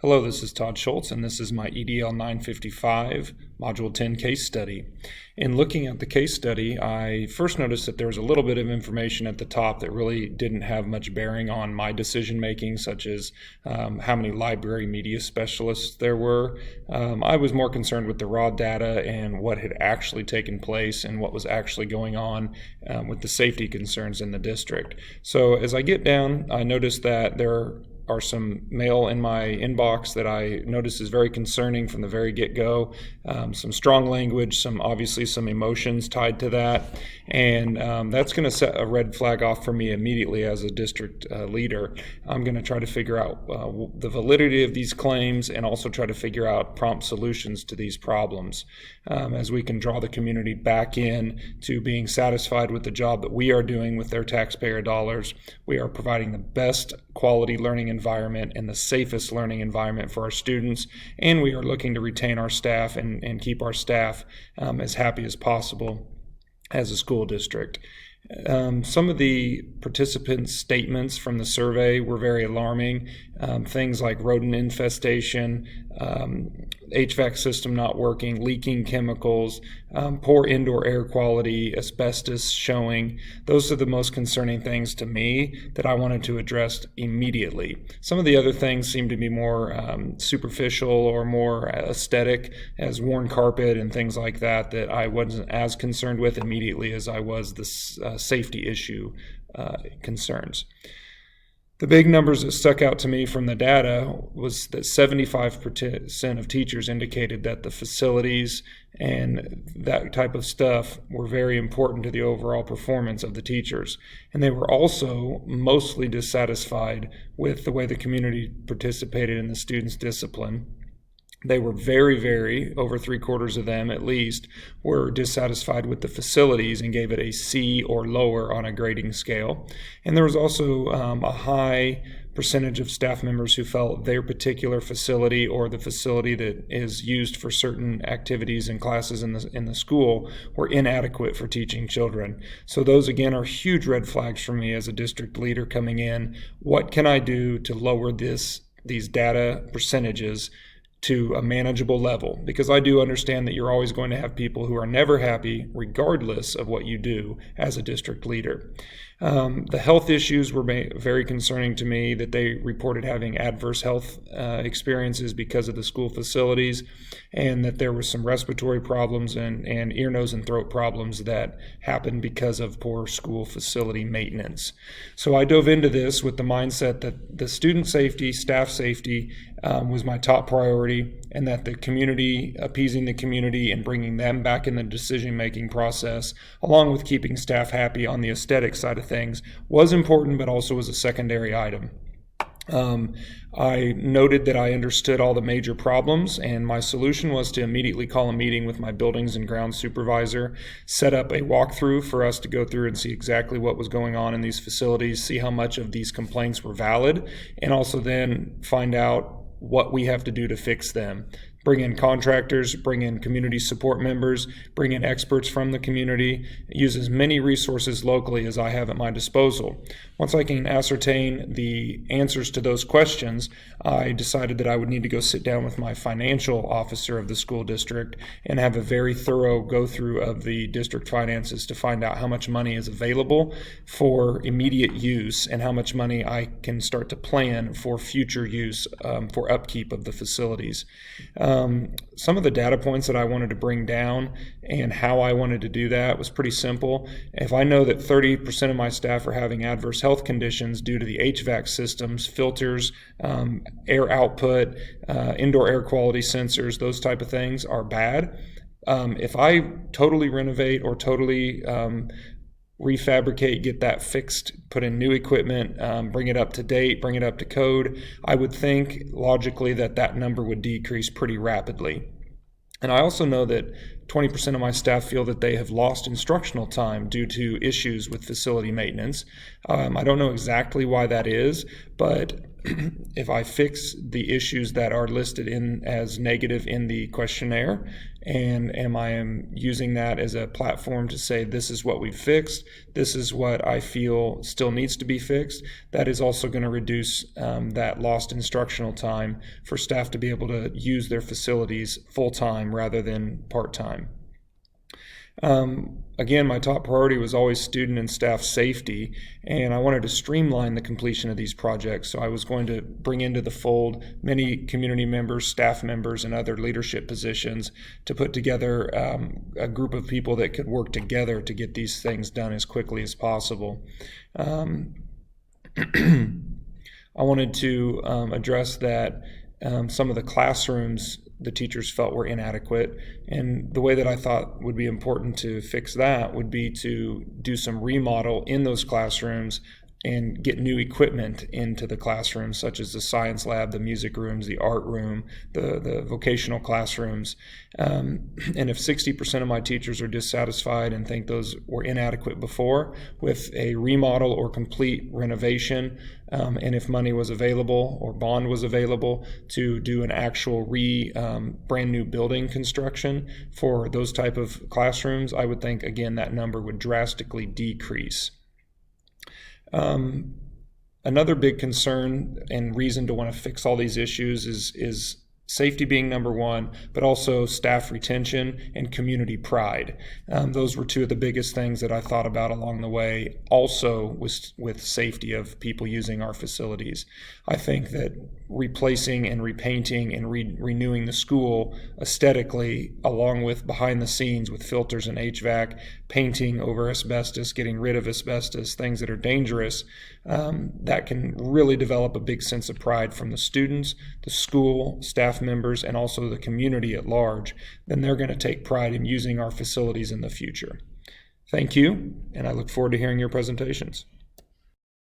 Hello, this is Todd Schultz, and this is my EDL 955 Module 10 case study. In looking at the case study, I first noticed that there was a little bit of information at the top that really didn't have much bearing on my decision making, such as how many library media specialists there were. I was more concerned with the raw data and what had actually taken place and what was actually going on with the safety concerns in the district. So as I get down, I noticed that there are some mail in my inbox that I notice is very concerning from the very get-go. Some strong language, obviously some emotions tied to that, and that's going to set a red flag off for me immediately as a district leader. I'm going to try to figure out the validity of these claims and also try to figure out prompt solutions to these problems as we can draw the community back in to being satisfied with the job that we are doing with their taxpayer dollars. We are providing the best quality learning environment and the safest learning environment for our students, and we are looking to retain our staff and keep our staff as happy as possible as a school district. Some of the participants' statements from the survey were very alarming. Things like rodent infestation, HVAC system not working, leaking chemicals, poor indoor air quality, asbestos showing. Those are the most concerning things to me that I wanted to address immediately. Some of the other things seem to be more superficial or more aesthetic, as worn carpet and things like that I wasn't as concerned with immediately as I was the safety issue concerns. The big numbers that stuck out to me from the data was that 75% of teachers indicated that the facilities and that type of stuff were very important to the overall performance of the teachers. And they were also mostly dissatisfied with the way the community participated in the students' discipline. They were very, over 3/4 of them at least, were dissatisfied with the facilities and gave it a C or lower on a grading scale. And there was also a high percentage of staff members who felt their particular facility or the facility that is used for certain activities and classes in the school were inadequate for teaching children. So those again are huge red flags for me as a district leader coming in. What can I do to lower these data percentages to a manageable level? Because I do understand that you're always going to have people who are never happy regardless of what you do as a district leader. The health issues were very concerning to me, that they reported having adverse health experiences because of the school facilities, and that there were some respiratory problems and ear, nose, and throat problems that happened because of poor school facility maintenance. So I dove into this with the mindset that the student safety, staff safety was my top priority, and that the community, appeasing the community and bringing them back in the decision-making process, along with keeping staff happy on the aesthetic side of things, was important, but also was a secondary item. I noted that I understood all the major problems, and my solution was to immediately call a meeting with my buildings and grounds supervisor, set up a walkthrough for us to go through and see exactly what was going on in these facilities, see how much of these complaints were valid, and also then find out what we have to do to fix them. Bring in contractors, bring in community support members, bring in experts from the community, use as many resources locally as I have at my disposal. Once I can ascertain the answers to those questions, I decided that I would need to go sit down with my financial officer of the school district and have a very thorough go-through of the district finances to find out how much money is available for immediate use and how much money I can start to plan for future use for upkeep of the facilities. Some of the data points that I wanted to bring down and how I wanted to do that was pretty simple. If I know that 30% of my staff are having adverse health conditions due to the HVAC systems, filters, air output, indoor air quality sensors, those type of things are bad. If I totally renovate or totally refabricate, get that fixed, put in new equipment, bring it up to date, bring it up to code, I would think logically that number would decrease pretty rapidly. And I also know that 20% of my staff feel that they have lost instructional time due to issues with facility maintenance. I don't know exactly why that is, but if I fix the issues that are listed in as negative in the questionnaire, and I am using that as a platform to say this is what we've fixed, this is what I feel still needs to be fixed, that is also going to reduce that lost instructional time for staff to be able to use their facilities full-time rather than part-time. Again, my top priority was always student and staff safety, and I wanted to streamline the completion of these projects. So I was going to bring into the fold many community members, staff members, and other leadership positions to put together a group of people that could work together to get these things done as quickly as possible. I wanted to address that some of the classrooms the teachers felt were inadequate, and the way that I thought would be important to fix that would be to do some remodel in those classrooms and get new equipment into the classrooms, such as the science lab, the music rooms, the art room, the vocational classrooms. And if 60% of my teachers are dissatisfied and think those were inadequate before, with a remodel or complete renovation, and if money was available or bond was available to do an actual brand new building construction for those type of classrooms, I would think, again, that number would drastically decrease. Another big concern and reason to want to fix all these issues is safety being number one, but also staff retention and community pride. Those were two of the biggest things that I thought about along the way, also with safety of people using our facilities. I think that replacing and repainting and renewing the school aesthetically, along with behind the scenes with filters and HVAC, painting over asbestos, getting rid of asbestos, things that are dangerous, that can really develop a big sense of pride from the students, the school, staff members, and also the community at large. Then they're going to take pride in using our facilities in the future. Thank you, and I look forward to hearing your presentations.